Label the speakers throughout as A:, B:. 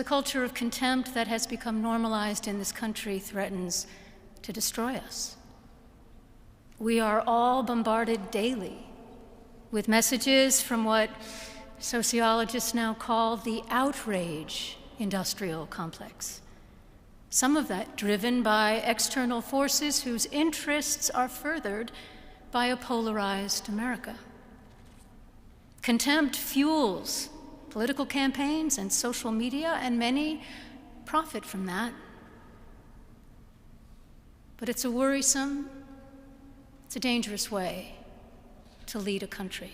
A: the culture of contempt that has become normalized in this country threatens to destroy us. We are all bombarded daily with messages from what sociologists now call the outrage industrial complex. Some of that driven by external forces whose interests are furthered by a polarized America. Contempt fuels political campaigns and social media, and many profit from that. But it's a worrisome, it's a dangerous way to lead a country.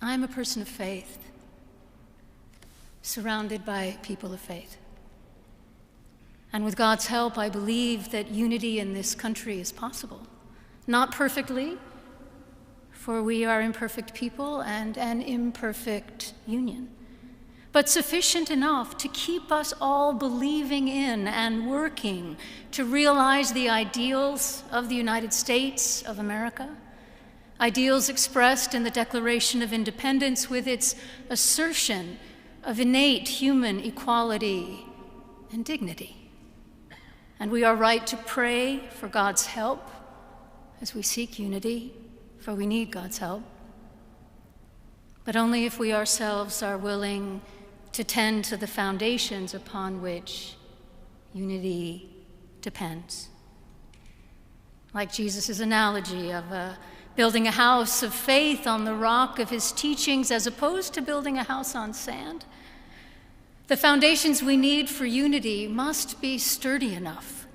A: I'm a person of faith, surrounded by people of faith. And with God's help, I believe that unity in this country is possible. Not perfectly, for we are imperfect people and an imperfect union, but sufficient enough to keep us all believing in and working to realize the ideals of the United States of America, ideals expressed in the Declaration of Independence with its assertion of innate human equality and dignity. And we are right to pray for God's help as we seek unity, for we need God's help, but only if we ourselves are willing to tend to the foundations upon which unity depends. Like Jesus' analogy of building a house of faith on the rock of his teachings as opposed to building a house on sand, the foundations we need for unity must be sturdy enough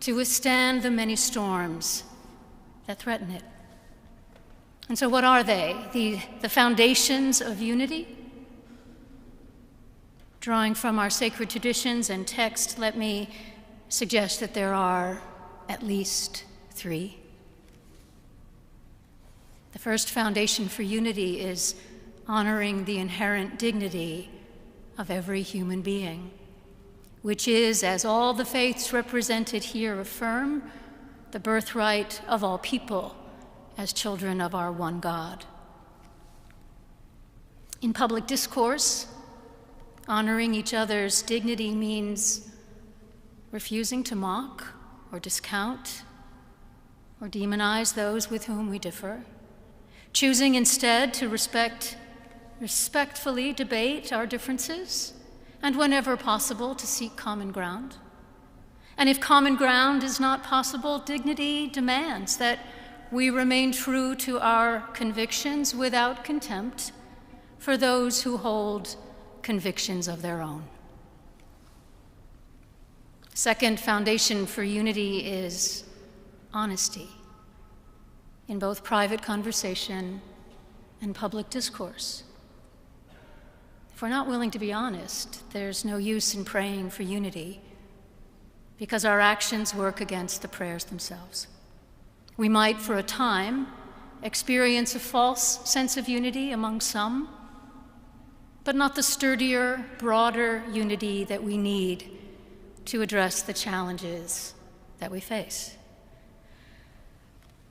A: to withstand the many storms that threaten it. And so what are they? The foundations of unity? Drawing from our sacred traditions and text, let me suggest that there are at least three. The first foundation for unity is honoring the inherent dignity of every human being, which is, as all the faiths represented here affirm, the birthright of all people as children of our one God. In public discourse, honoring each other's dignity means refusing to mock or discount or demonize those with whom we differ, choosing instead to respectfully debate our differences, and whenever possible, to seek common ground. And if common ground is not possible, dignity demands that we remain true to our convictions without contempt for those who hold convictions of their own. Second foundation for unity is honesty in both private conversation and public discourse. If we're not willing to be honest, there's no use in praying for unity, because our actions work against the prayers themselves. We might, for a time, experience a false sense of unity among some, but not the sturdier, broader unity that we need to address the challenges that we face.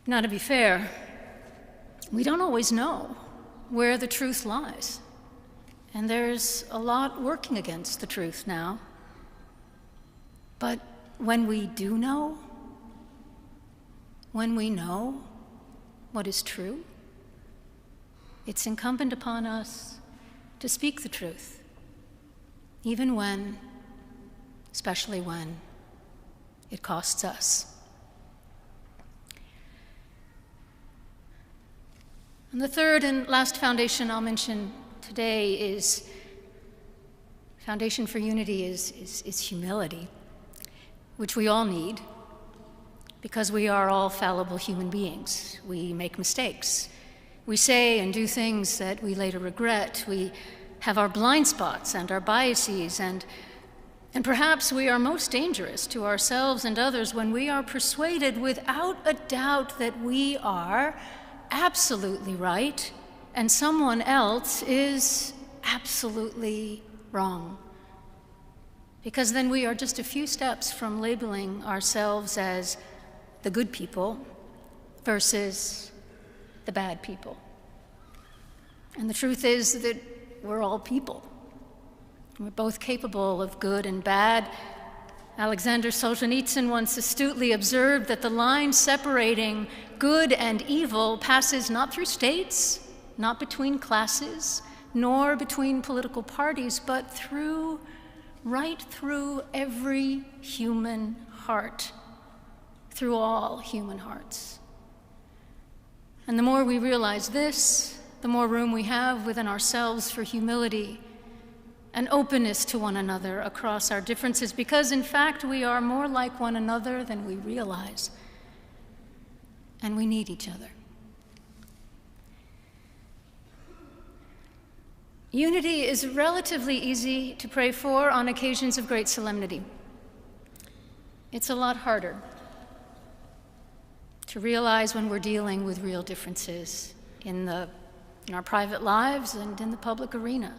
A: Now, to be fair, we don't always know where the truth lies, and there's a lot working against the truth now. But when we do know, when we know what is true, it's incumbent upon us to speak the truth, even when, especially when, it costs us. And the third and last foundation I'll mention today is, foundation for unity is humility, which we all need, because we are all fallible human beings. We make mistakes. We say and do things that we later regret. We have our blind spots and our biases, and perhaps we are most dangerous to ourselves and others when we are persuaded without a doubt that we are absolutely right and someone else is absolutely wrong. Because then we are just a few steps from labeling ourselves as the good people versus the bad people. And the truth is that we're all people, We're both capable of good and bad. Alexander Solzhenitsyn once astutely observed that the line separating good and evil passes not through states, not between classes, nor between political parties, but right through every human heart, through all human hearts. And the more we realize this, the more room we have within ourselves for humility and openness to one another across our differences, because in fact we are more like one another than we realize, and we need each other. Unity is relatively easy to pray for on occasions of great solemnity. It's a lot harder to realize when we're dealing with real differences in our private lives and in the public arena.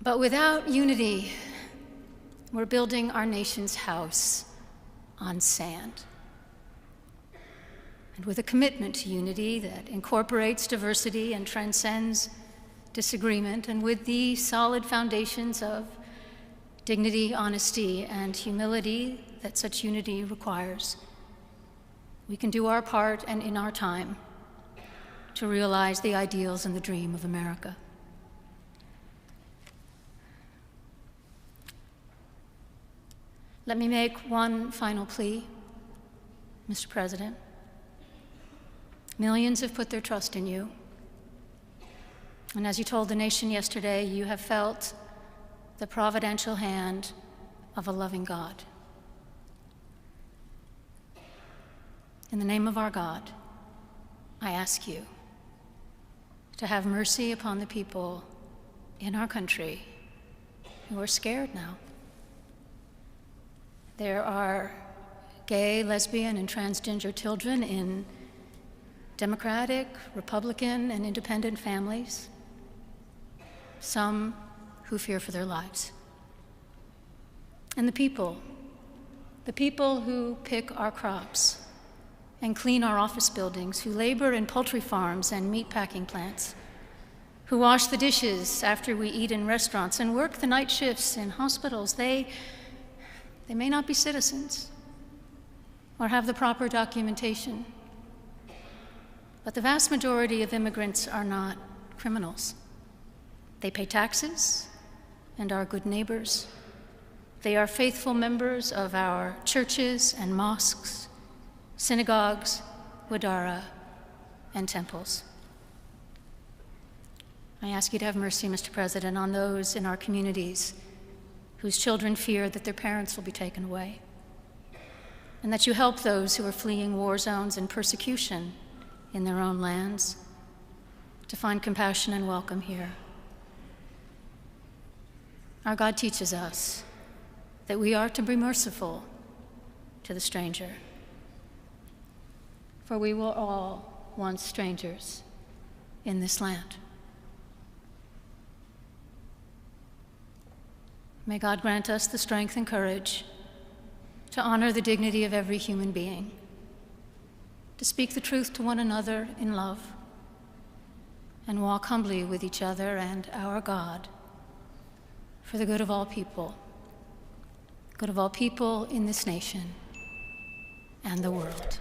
A: But without unity, we're building our nation's house on sand. And with a commitment to unity that incorporates diversity and transcends disagreement, and with the solid foundations of dignity, honesty, and humility that such unity requires, we can do our part and in our time to realize the ideals and the dream of America. Let me make one final plea, Mr. President. Millions have put their trust in you. And as you told the nation yesterday, you have felt the providential hand of a loving God. In the name of our God, I ask you to have mercy upon the people in our country who are scared now. There are gay, lesbian, and transgender children in Democratic, Republican, and independent families, some who fear for their lives. And the people who pick our crops and clean our office buildings, who labor in poultry farms and meat packing plants, who wash the dishes after we eat in restaurants and work the night shifts in hospitals, they may not be citizens or have the proper documentation, but the vast majority of immigrants are not criminals. They pay taxes and are good neighbors. They are faithful members of our churches and mosques, synagogues, wadara, and temples. I ask you to have mercy, Mr. President, on those in our communities whose children fear that their parents will be taken away, and that you help those who are fleeing war zones and persecution in their own lands to find compassion and welcome here. Our God teaches us that we are to be merciful to the stranger, for we were all once strangers in this land. May God grant us the strength and courage to honor the dignity of every human being, to speak the truth to one another in love, and walk humbly with each other and our God for the good of all people in this nation and the world.